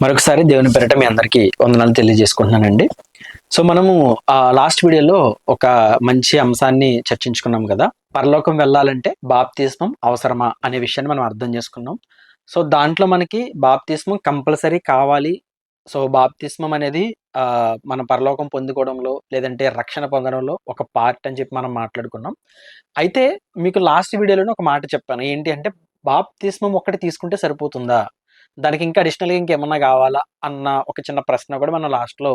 మరొకసారి దేవుని పేరిట మీ అందరికీ వందనాలు తెలియజేసుకుంటున్నానండి. సో మనము లాస్ట్ వీడియోలో ఒక మంచి అంశాన్ని చర్చించుకున్నాం కదా. పరలోకం వెళ్ళాలంటే బాప్తిస్మం అవసరమా అనే విషయాన్ని మనం అర్థం చేసుకున్నాం. సో దాంట్లో మనకి బాప్తిస్మం కంపల్సరీ కావాలి. సో బాప్తిస్మం అనేది మన పరలోకం పొందుకోవడంలో లేదంటే రక్షణ పొందడంలో ఒక పార్ట్ అని చెప్పి మనం మాట్లాడుకున్నాం. అయితే మీకు లాస్ట్ వీడియోలోనే ఒక మాట చెప్పాను. ఏంటి అంటే బాప్తిస్మం ఒక్కటి తీసుకుంటే సరిపోతుందా? దానికి ఇంకా అడిషనల్‌గా ఇంకేమన్నా గావాలా? అన్న ఒక చిన్న ప్రశ్న కూడా మనం లాస్ట్‌లో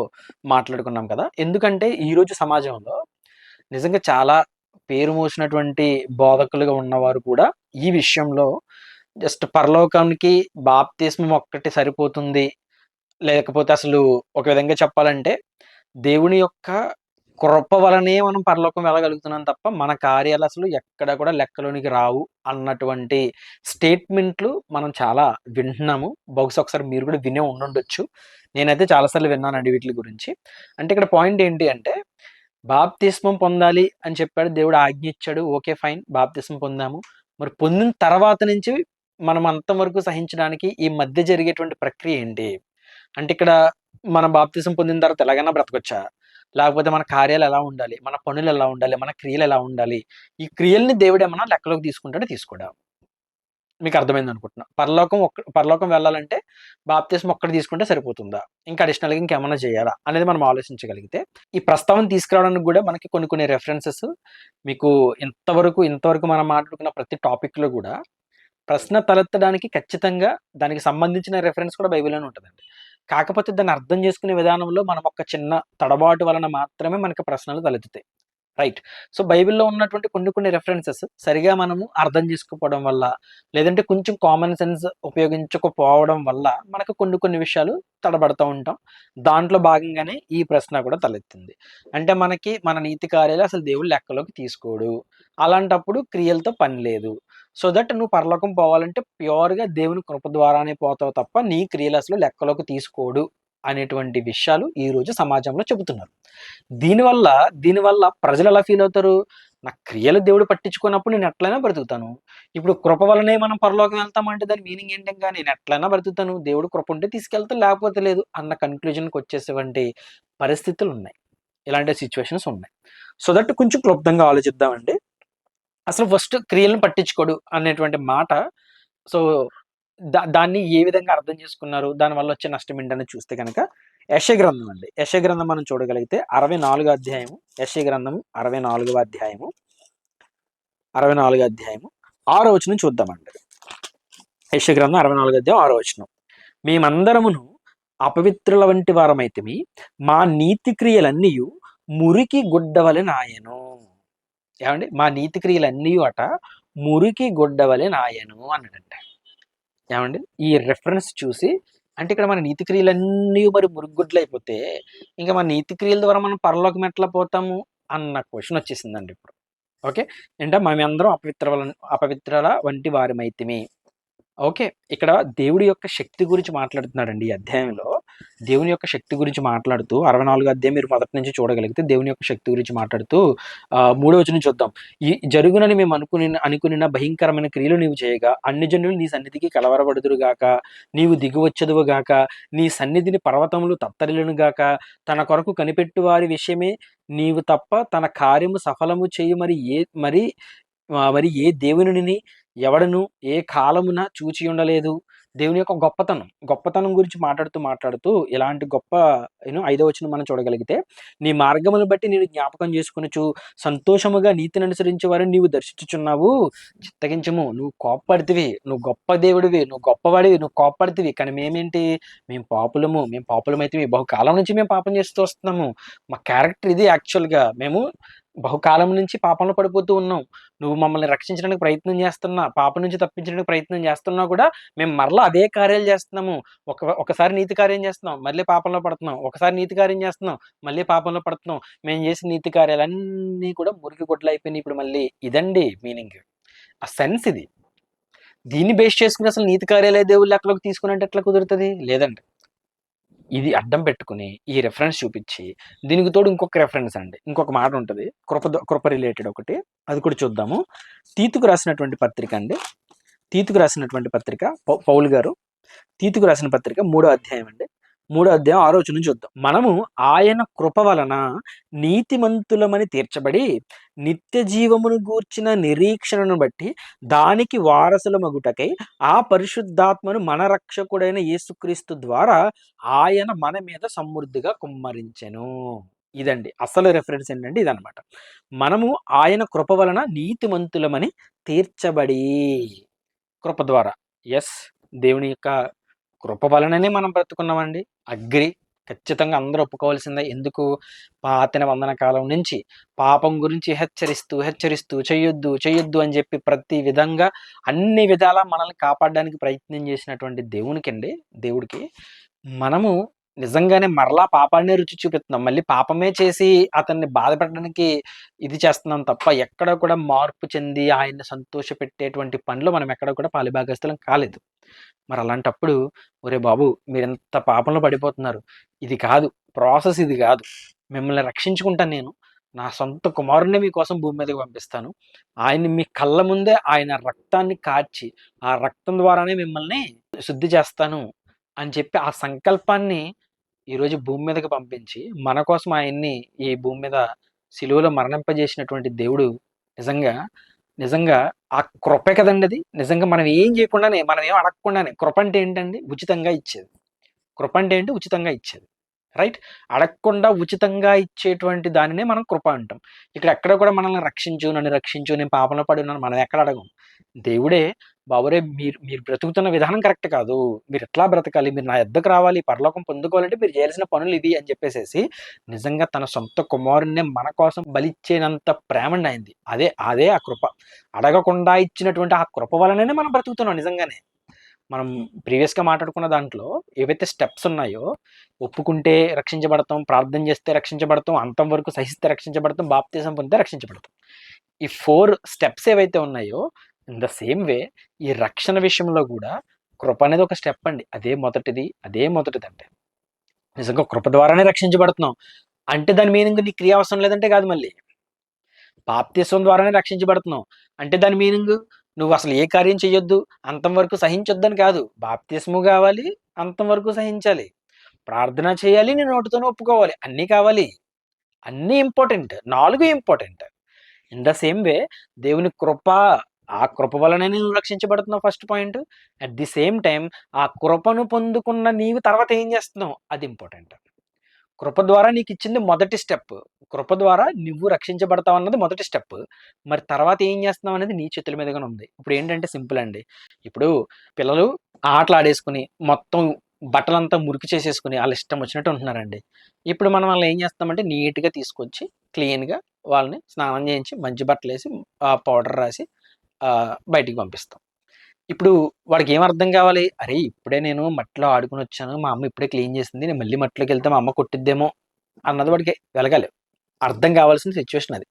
మాట్లాడుకున్నాం కదా! ఎందుకంటే ఈరోజు సమాజంలో నిజంగా చాలా పేరు మోసినటువంటి బోధకులుగా ఉన్నవారు కూడా ఈ విషయంలో జస్ట్ పరలోకానికి బాప్తిస్మం ఒక్కటి సరిపోతుంది. లేకపోతే అసలు ఒక విధంగా చెప్పాలంటే దేవుని యొక్క కృప వలనే మనం పరలోకం వెళ్ళగలుగుతున్నాం తప్ప, మన కార్యాలు అసలు ఎక్కడ కూడా లెక్కలోనికి రావు అన్నటువంటి స్టేట్మెంట్లు మనం చాలా వింటున్నాము. బహుశా ఒకసారి మీరు కూడా వినే ఉండుండొచ్చు. నేనైతే చాలా సార్లు విన్నానండి వీటిలి గురించి. అంటే ఇక్కడ పాయింట్ ఏంటి అంటే, బాప్తిస్మం పొందాలి అని చెప్పాడు. దేవుడు ఆజ్ఞ ఇచ్చాడు. Okay fine. బాప్తిస్మం పొందాము. మరి పొందిన తర్వాత నుంచి మనం అంతవరకు సహించడానికి ఈ మధ్య జరిగేటువంటి ప్రక్రియ ఏంటి? అంటే ఇక్కడ మనం బాప్తిసం పొందిన తర్వాత ఎలాగైనా బ్రతకొచ్చా? లేకపోతే మన కార్యాలు ఎలా ఉండాలి? మన పనులు ఎలా ఉండాలి? మన క్రియలు ఎలా ఉండాలి? ఈ క్రియల్ని దేవుడేమన్నా లెక్కలోకి తీసుకుంటాడా? తీసుకోడా? మీకు అర్థమైందనుకుంటున్నా. పరలోకం వెళ్ళాలంటే బాప్తిస్మం ఒక్కటి తీసుకుంటే సరిపోతుందా? ఇంకా అడిషనల్‌గా ఇంకేమన్నా చేయాలా? అనేది మనం ఆలోచించగలిగితే, ఈ ప్రస్తావన తీసుకురావడానికి గూడా మనకి కొన్ని కొన్ని రెఫరెన్సెస్ మీకు ఇంతవరకు మనం మాట్లాడుకున్న ప్రతి టాపిక్‌లో గూడా ప్రశ్న తలెత్తడానికి ఖచ్చితంగా దానికి సంబంధించిన రిఫరెన్స్ కూడా బైబిల్‌లోనే ఉంటదండి. కాకపోతే దాన్ని అర్థం చేసుకునే విధానంలో మనం ఒక చిన్న తడబాటు వలన మాత్రమే మనకు ప్రశ్నలు తలెత్తుతాయి. రైట్. సో, బైబిల్‌లో ఉన్నటువంటి కొన్ని కొన్ని రిఫరెన్సెస్ సరిగా మనము అర్థం చేసుకోకపోవడం వల్ల, లేదంటే కొంచెం కామన్ సెన్స్ ఉపయోగించకపోవడం వల్ల మనకు కొన్ని కొన్ని విషయాలు తడబడతా ఉంటాం. దాంట్లో భాగంగానే ఈ ప్రశ్న కూడా తలెత్తింది. అంటే మనకి మన నీతి కార్యాలు అసలు దేవుడు లెక్కలోకి తీసుకోడు. అలాంటప్పుడు క్రియలతో పని లేదు. సో దట్ నువ్వు పరలోకం పోవాలంటే ప్యూర్‌గా దేవుని కృప ద్వారానే పోతావు తప్ప నీ క్రియలు అసలు లెక్కలోకి తీసుకోడు అనేటువంటి విషయాలు ఈరోజు సమాజంలో చెబుతున్నారు. దీనివల్ల దీనివల్ల ప్రజలు ఎలా ఫీల్ అవుతారు? నా క్రియలు దేవుడు పట్టించుకోనప్పుడు నేను ఎట్లైనా బ్రతుకుతాను. ఇప్పుడు కృప వల్లనే మనం పరలోకం వెళ్తామంటే దాని మీనింగ్ ఏంటింకా? నేను ఎట్లైనా బ్రతుకుతాను. దేవుడు కృప ఉంటే తీసుకెళ్తాడు లేకపోతే లేదు అన్న కన్‌క్లూజన్‌కొచ్చేసేవంటి పరిస్థితులున్నాయి. ఇలాంటి సిట్యుయేషన్స్ ఉన్నాయి. సో దట్ కొంచెం క్లుప్తంగా ఆలోచిద్దామండి. అసలు ఫస్ట్ క్రియలను పట్టించుకోడు అనేటువంటి మాట సో, దాన్ని ఏ విధంగా అర్థం చేసుకున్నారు? దానివల్ల వచ్చే నష్టం ఏంటనేది చూస్తే గనక యెషయా గ్రంథం అండి. యెషయా గ్రంథం మనం చూడగలిగితే 64 అధ్యాయము, యెషయా గ్రంథము 64వ అధ్యాయము, 64 అధ్యాయము 6 వచనం చూద్దామండి. యెషయా గ్రంథం 64 అధ్యాయం 6 వచనం. మేమందరమును అపవిత్రుల వంటి వారమైతిమి, మా నీతి క్రియలన్నీయు మురికి గుడ్డవలెనాయెను. ఏవండి? మా నీతి క్రియలన్నీయు అట మురికి గుడ్డవలెనాయెను అన్నాడంట. ఏవండి? ఈ రిఫరెన్స్ చూసి అంటే ఇక్కడ మన నీతి క్రియలన్నీ మరి మురుగుగుడ్లయిపోతే, ఇంక మన నీతి క్రియల ద్వారా మనం పరలోకం ఎట్లా పోతాము అన్న క్వెషన్ వచ్చేసిందండి ఇప్పుడు. ఓకే. ఏంటంటే మేమందరం అపవిత్రుల వంటి వారిమైతిమి. ఓకే. ఇక్కడ దేవుడి యొక్క శక్తి గురించి మాట్లాడుతున్నాడండి ఈ అధ్యాయంలో. దేవుని యొక్క శక్తి గురించి మాట్లాడుతూ 64 అధ్యాయం మీరు మొదటి నుంచి చూడగలిగితే దేవుని యొక్క శక్తి గురించి మాట్లాడుతూ 3వ వచనం చూద్దాం. ఈ జరుగునని మేము అనుకునిన భయంకరమైన క్రియలు నీవు చేయగా అన్ని జనులు నీ సన్నిధికి కలవరపడుదురుగాక. నీవు దిగివచ్చెదవుగాక. నీ సన్నిధిని పర్వతములు తత్తరిల్లునుగాక. తన కొరకు కనిపెట్టు వారి విషయమే నీవు తప్ప తన కార్యము సఫలము చేయు మరి ఏ దేవునిని ఎవడును ఏ కాలమున చూచి ఉండలేదు. దేవుని యొక్క గొప్పతనం గురించి మాట్లాడుతూ ఇలాంటి గొప్ప 5వ వచనం మనం చూడగలిగితే, నీ మార్గమును బట్టి నేను జ్ఞాపకం చేసుకొనుచు సంతోషముగా నీతిని అనుసరించే వారిని నీవు దర్శించుచున్నావు. చిత్తగించము. నువ్వు కోప్పడితివి. నువ్వు గొప్ప దేవుడివి. నువ్వు గొప్పవాడివి. నువ్వు కోప్పడితివి. కానీ మేమేంటి? మేము పాపులమైతిమి. బహుకాలం నుంచి మేము పాపం చేస్తూ వస్తున్నాము. మా క్యారెక్టర్ ఇది యాక్చువల్‌గా. మేము బహుకాలం నుంచి పాపంలో పడిపోతూ ఉన్నాం. నువ్వు మమ్మల్ని రక్షించడానికి ప్రయత్నం చేస్తున్నా, పాపం నుంచి తప్పించడానికి ప్రయత్నం చేస్తున్నా కూడా మేము మరలా అదే కార్యాలు చేస్తున్నాము. ఒకసారి నీతి కార్యం చేస్తున్నాం, మళ్ళీ పాపంలో పడుతున్నాం. ఒకసారి నీతి కార్యం చేస్తున్నాం, మళ్ళీ పాపంలో పడుతున్నాం. మేము చేసిన నీతి కార్యాలన్నీ కూడా మురికి గుడ్డలయిపోయినాయి ఇప్పుడు మళ్ళీ. ఇదండి మీనింగ్. ఆ సెన్స్ ఇది. దీన్ని బేస్ చేసుకొని అసలు నీతి కార్యాలే దేవుడు లెక్కలోకి తీసుకునంటే ఎట్లా కుదురుతది? లేదండి. ఇది అడ్డం పెట్టుకొని, ఈ రిఫరెన్స్ చూపిచ్చి, దీనికి తోడు ఇంకొక రిఫరెన్స్ అండి. ఇంకొక మాట ఉంటది. కృప రిలేటెడ్ ఒకటి. అది కూడా చూద్దాము. తీతుకు రాసినటువంటి పత్రిక అండి. తీతుకు రాసినటువంటి పత్రిక పౌలు గారు తీతుకు రాసిన పత్రిక 3వ అధ్యాయం అండి. 3వ అధ్యాయం 6వ వచనం చూద్దాం. మనము ఆయన కృప వలన నీతిమంతులమని తీర్చబడి నిత్య జీవమును గూర్చిన నిరీక్షణను బట్టి దానికి వారసులమగుటకై ఆ పరిశుద్ధాత్మను మన రక్షకుడైన యేసుక్రీస్తు ద్వారా ఆయన మన మీద సమృద్ధిగా కుమ్మరించెను. ఇదండి అసలు రెఫరెన్స్ ఏంటంటే ఇదనమాట. మనము ఆయన కృప వలన నీతిమంతులమని తీర్చబడి, కృప ద్వారా. ఎస్, దేవుని యొక్క కృప వలననే మనం బ్రతుకున్నామండి. అగ్రి, ఖచ్చితంగా అందరూ ఒప్పుకోవాల్సిందే. ఎందుకు? పాత నిబంధన కాలం నుంచి పాపం గురించి హెచ్చరిస్తూ చెయ్యొద్దు చెయ్యొద్దు అని చెప్పి ప్రతి విధంగా అన్ని విధాలా మనల్ని కాపాడడానికి ప్రయత్నం చేసినటువంటి దేవుడికి మనము నిజంగానే మరలా పాపాన్నే రుచి చూపిస్తున్నాం. మళ్ళీ పాపమే చేసి అతన్ని బాధపెట్టడానికి ఇది చేస్తున్నాం తప్ప ఎక్కడ కూడా మార్పు చెంది ఆయన్ని సంతోషపెట్టేటువంటి పనులు మనం ఎక్కడ కూడా పాలిభాగస్థలం కాలేదు. మరి అలాంటప్పుడు ఒరే బాబు, మీరెంత పాపంలో పడిపోతున్నారు, ఇది కాదు ప్రాసెస్, ఇది కాదు, మిమ్మల్ని రక్షించుకుంటాను నేను, నా సొంత కుమారుణ్ణి మీకోసం భూమి మీదకి పంపిస్తాను, ఆయన్ని మీ కళ్ళ ముందే ఆయన రక్తాన్ని కార్చి ఆ రక్తం ద్వారానే మిమ్మల్ని శుద్ధి చేస్తాను అని చెప్పి ఆ సంకల్పాన్ని ఈరోజు భూమి మీదకి పంపించి మన కోసం ఆయన్ని ఈ భూమి మీద శిలువలో మరణింపజేసినటువంటి దేవుడు నిజంగా నిజంగా ఆ కృపే కదండి అది. నిజంగా మనం ఏం చేయకుండానే, మనం ఏం అడగకుండానే, కృప అంటే ఏంటండి? ఉచితంగా ఇచ్చేది. కృప అంటే ఏంటి? ఉచితంగా ఇచ్చేది. రైట్? అడగకుండా ఉచితంగా ఇచ్చేటువంటి దానినే మనం కృప అంటాం. ఇక్కడ ఎక్కడ కూడా మనల్ని రక్షించు, నన్ను రక్షించు, నేను పాపంలో పడి ఉన్నాను మనం ఎక్కడ అడగం. దేవుడే బాబురే, మీరు మీరు బ్రతుకుతున్న విధానం కరెక్ట్ కాదు, మీరు ఎట్లా బ్రతకాలి, మీరు నా యొద్దకు రావాలి, పరలోకం పొందుకోవాలంటే మీరు చేయాల్సిన పనులు ఇవి అని చెప్పేసేసి నిజంగా తన సొంత కుమారుణ్ణి మన కోసం బలిచ్చేనంత ప్రేమండి అయింది. అదే అదే ఆ కృప. అడగకుండా ఇచ్చినటువంటి ఆ కృప వలననే మనం బ్రతుకుతున్నాం నిజంగానే. మనం ప్రీవియస్గా మాట్లాడుకున్న దాంట్లో ఏవైతే స్టెప్స్ ఉన్నాయో, ఒప్పుకుంటే రక్షించబడతాం, ప్రార్థన చేస్తే రక్షించబడతాం, అంతం వరకు సహిస్తే రక్షించబడతాం, బాప్తిజం పొందితే రక్షించబడతాం. ఈ 4 స్టెప్స్ ఏవైతే ఉన్నాయో, ఇన్ ద సేమ్ వే ఈ రక్షణ విషయంలో కూడా కృప అనేది ఒక స్టెప్ అండి. అదే మొదటిది అంటే నిజంగా కృప ద్వారానే రక్షించబడుతున్నాం అంటే దాని మీనింగ్ నీ క్రియ అవసరం లేదంటే కాదు. మళ్ళీ బాప్తిస్వం ద్వారానే రక్షించబడుతున్నావు అంటే దాని మీనింగ్ నువ్వు అసలు ఏ కార్యం చెయ్యొద్దు, అంతం వరకు సహించొద్దని కాదు. బాప్తిస్ము కావాలి, అంతం వరకు సహించాలి, ప్రార్థన చేయాలి, నీ నోటితోనే ఒప్పుకోవాలి, అన్నీ కావాలి. అన్నీ important, 4 important. In the same way దేవుని కృప, ఆ కృప వలనే నువ్వు రక్షించబడుతున్నావు, first point. At the same time ఆ కృపను పొందుకున్న నీవు తర్వాత ఏం చేస్తున్నావు, అది ఇంపార్టెంట్. కృప ద్వారా నీకు ఇచ్చింది మొదటి స్టెప్. కృప ద్వారా నువ్వు రక్షించబడతావు అన్నది మొదటి స్టెప్. మరి తర్వాత ఏం చేస్తున్నావు అనేది నీ చేతుల మీదగానే ఉంది. ఇప్పుడు ఏంటంటే సింపుల్ అండి. ఇప్పుడు పిల్లలు ఆటలు ఆడేసుకుని మొత్తం బట్టలంతా మురికి చేసేసుకుని వాళ్ళ ఇష్టం వచ్చినట్టు ఉంటున్నారండి. ఇప్పుడు మనం వాళ్ళని ఏం చేస్తామంటే నీట్గా తీసుకొచ్చి క్లీన్గా వాళ్ళని స్నానం చేయించి మంచి బట్టలు వేసి పౌడర్ రాసి బయటికి పంపిస్తాం. ఇప్పుడు వాడికి ఏం అర్థం కావాలి? అరే ఇప్పుడే నేను మట్టిలో ఆడుకుని వచ్చాను, మా అమ్మ ఇప్పుడే క్లీన్ చేసింది, నేను మళ్ళీ మట్టిలోకి వెళ్తే మా అమ్మ కొట్టిద్దేమో అన్నది వాడికి వెలగాలి. అర్థం కావాల్సిన సిచ్యువేషన్ అది.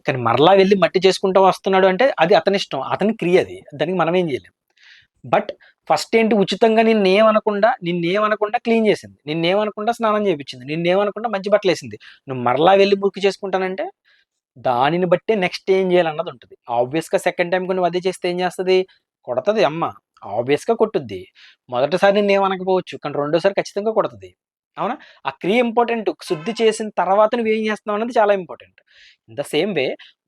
కానీ మరలా వెళ్ళి మట్టి చేసుకుంటూ వస్తున్నాడు అంటే అది అతని ఇష్టం, అతని క్రియ అది, దానికి మనం ఏం చేయలేం. బట్ ఫస్ట్ ఏంటి, ఉచితంగా నిన్నేమనకుండా క్లీన్ చేసింది, నిన్నేమనకుండా స్నానం చేయించింది, నిన్నేమనకుండా మంచి బట్టలు వేసింది. నువ్వు మరలా వెళ్ళి మురికి చేసుకుంటానంటే దానిని బట్టే నెక్స్ట్ ఏం చేయాలన్నది ఉంటుంది. ఆబ్వియస్గా సెకండ్ టైం నువ్వు అదే చేస్తే ఏం చేస్తుంది? కొడతది అమ్మ, ఆబ్వియస్గా కొట్టుద్ది. మొదటిసారి నేనేమనకపోవచ్చు, కానీ రెండోసారి ఖచ్చితంగా కొడుతుంది. అవునా? ఆ క్రియ ఇంపార్టెంట్. శుద్ధి చేసిన తర్వాత నువ్వేం చేస్తున్నావు అన్నది చాలా important. In the same way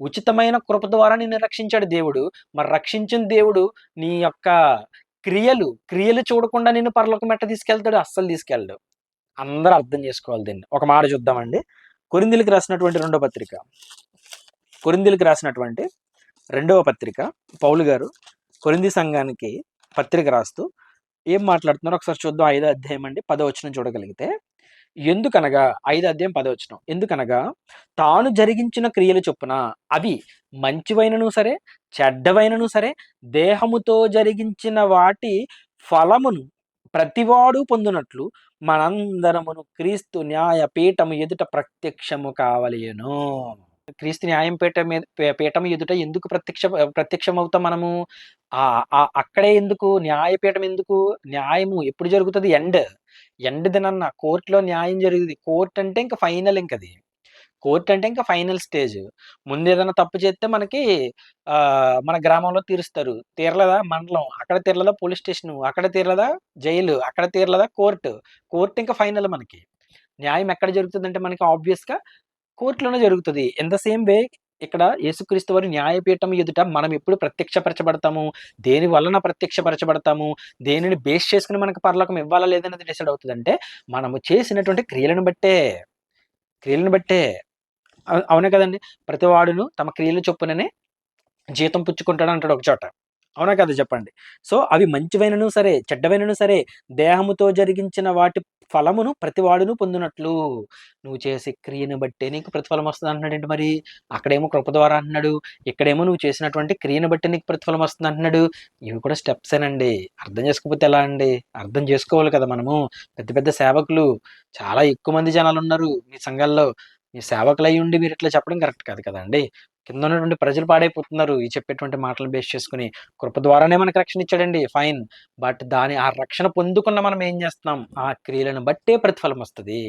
ఉచితమైన కృప ద్వారా నిన్ను రక్షించాడు దేవుడు. మరి రక్షించిన దేవుడు నీ యొక్క క్రియలు చూడకుండా నిన్ను పరలోకం ఎట్ట తీసుకెళ్తాడు? అస్సలు తీసుకెళ్ళడు. అందరూ అర్థం చేసుకోవాలి దీన్ని. ఒక మాట చూద్దామండి. కొరింథీయులకు రాసినటువంటి రెండవ పత్రిక పౌలు గారు కొరింథీ సంఘానికి పత్రిక రాస్తూ ఏం మాట్లాడుతున్నారో ఒకసారి చూద్దాం. 5వ అధ్యాయం అండి, 10వ వచనం చూడగలిగితే, ఎందుకనగా 5వ అధ్యాయం 10వ వచనం, ఎందుకనగా తాను జరిగించిన క్రియలు చొప్పున అవి మంచివైనను సరే చెడ్డవైనను సరే దేహముతో జరిగించిన వాటి ఫలమును ప్రతివాడు పొందునట్లు మనందరమును క్రీస్తు న్యాయ పీఠము ఎదుట ప్రత్యక్షము కావలేను. క్రీస్తు న్యాయం పీఠం ఎదుట ఎందుకు ప్రత్యక్షం అవుతాం మనము? అక్కడే ఎందుకు న్యాయపీఠం? ఎందుకు? న్యాయము ఎప్పుడు జరుగుతుంది? ఎండ్ దినన్న కోర్టులో న్యాయం జరుగుతుంది. కోర్టు అంటే ఇంకా ఫైనల్, ఇంకది కోర్ట్ అంటే ఇంకా ఫైనల్ స్టేజ్. ముందు ఏదైనా తప్పు చేస్తే మనకి మన గ్రామంలో తీరుస్తారు. తీరలేదా మండలం, అక్కడ తీరలేదా పోలీస్ స్టేషను, అక్కడ తీరలేదా జైలు, అక్కడ తీరలేదా కోర్టు. కోర్ట్ ఇంకా ఫైనల్ మనకి. న్యాయం ఎక్కడ జరుగుతుందంటే మనకి ఆబ్వియస్‌గా కోర్ట్‌లోనే జరుగుతది. ఇన్ ద సేమ్ వే ఇక్కడ యేసుక్రీస్తు వారి న్యాయపీఠం ఎదుట మనం ఎప్పుడు ప్రత్యక్షపరచబడతాము? దేని వలన ప్రత్యక్షపరచబడతాము? దేనిని బేస్ చేసుకొని మనకు పరలోకం ఇవ్వాలా లేదా అనేది డిసైడ్ అవుతదంటే, మనము చేసినటువంటి క్రియలను బట్టే. క్రియలను బట్టే. అవునా కదండీ! ప్రతివాడును తమ క్రియల చొప్పుననే జీతం పుచ్చుకుంటాడంటాడు ఒక చోట. అవునా కదా చెప్పండి. సో, అవి మంచివైనను సరే, చెడ్డవైనను సరే, దేహముతో జరిగించిన వాటి ఫలమును ప్రతివాడును పొందునట్లు, నువ్వు చేసే క్రియను బట్టే నీకు ప్రతిఫలం వస్తదంటున్నాడేంటి మరి? అక్కడేమో కృప ద్వారా అంటున్నాడు. ఇక్కడేమో నువ్వు చేసినటువంటి క్రియను బట్టి నీకు ప్రతిఫలం వస్తుందంటున్నాడు. ఇవి కూడా స్టెప్సేనండి. అర్థం చేసుకోకపోతే ఎలా అండి? అర్థం చేసుకోవాలి కదా మనము. పెద్ద పెద్ద సేవకులు, చాలా ఎక్కువ మంది జనాలున్నారు మీ సంఘాల్లో. మీ సేవకులయ్యుండి మీరిట్లా చెప్పడం కరెక్ట్ కాదు కదండీ! కింద ఉన్నటువంటి ప్రజలు పాడైపోతున్నారు. ఈ చెప్పేటువంటి మాటలను బేస్ చేసుకొని. కృప ద్వారానే మనకు రక్షణ ఇచ్చాడండి ఫైన్. బట్ ఆ రక్షణ పొందుకున్న మనం ఏం చేస్తున్నాం? ఆ క్రియలను బట్టే ప్రతిఫలం వస్తది.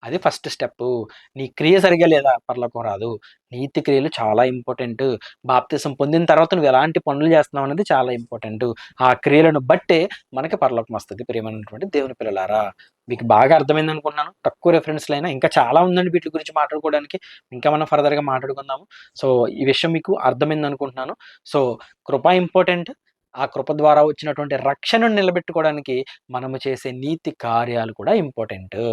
అది ఫస్ట్ స్టెప్పు. నీ క్రియ సరిగ్గా లేదా పరలోకం రాదు. నీతి క్రియలు చాలా ఇంపార్టెంటు. బాప్తిసం పొందిన తర్వాత నువ్వు ఎలాంటి పనులు చేస్తున్నావు అనేది చాలా ఇంపార్టెంటు. ఆ క్రియలను బట్టే మనకి పరలోకం వస్తది ప్రియమైనటువంటి దేవుని పిల్లలారా. మీకు బాగా అర్థమైందనుకుంటున్నాను. తక్కువ రిఫరెన్స్‌లైనా ఇంకా చాలా ఉందండి వీటి గురించి మాట్లాడుకోవడానికి. ఇంకా మనం ఫర్దర్‌గా మాట్లాడుకుందాము. సో, ఈ విషయం మీకు అర్థమైందనుకుంటున్నాను. సో, కృప ఇంపార్టెంట్. ఆ కృప ద్వారా వచ్చినటువంటి రక్షణను నిలబెట్టుకోవడానికి మనము చేసే నీతి కార్యాలు కూడా ఇంపార్టెంటు.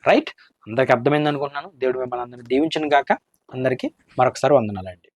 రైట్? అందరికి అర్థమైందనుకుంటున్నాను. దేవుడు మిమ్మల్ని అందరిని దీవించును గాక. అందరికి మరొకసారి వందనాలండి.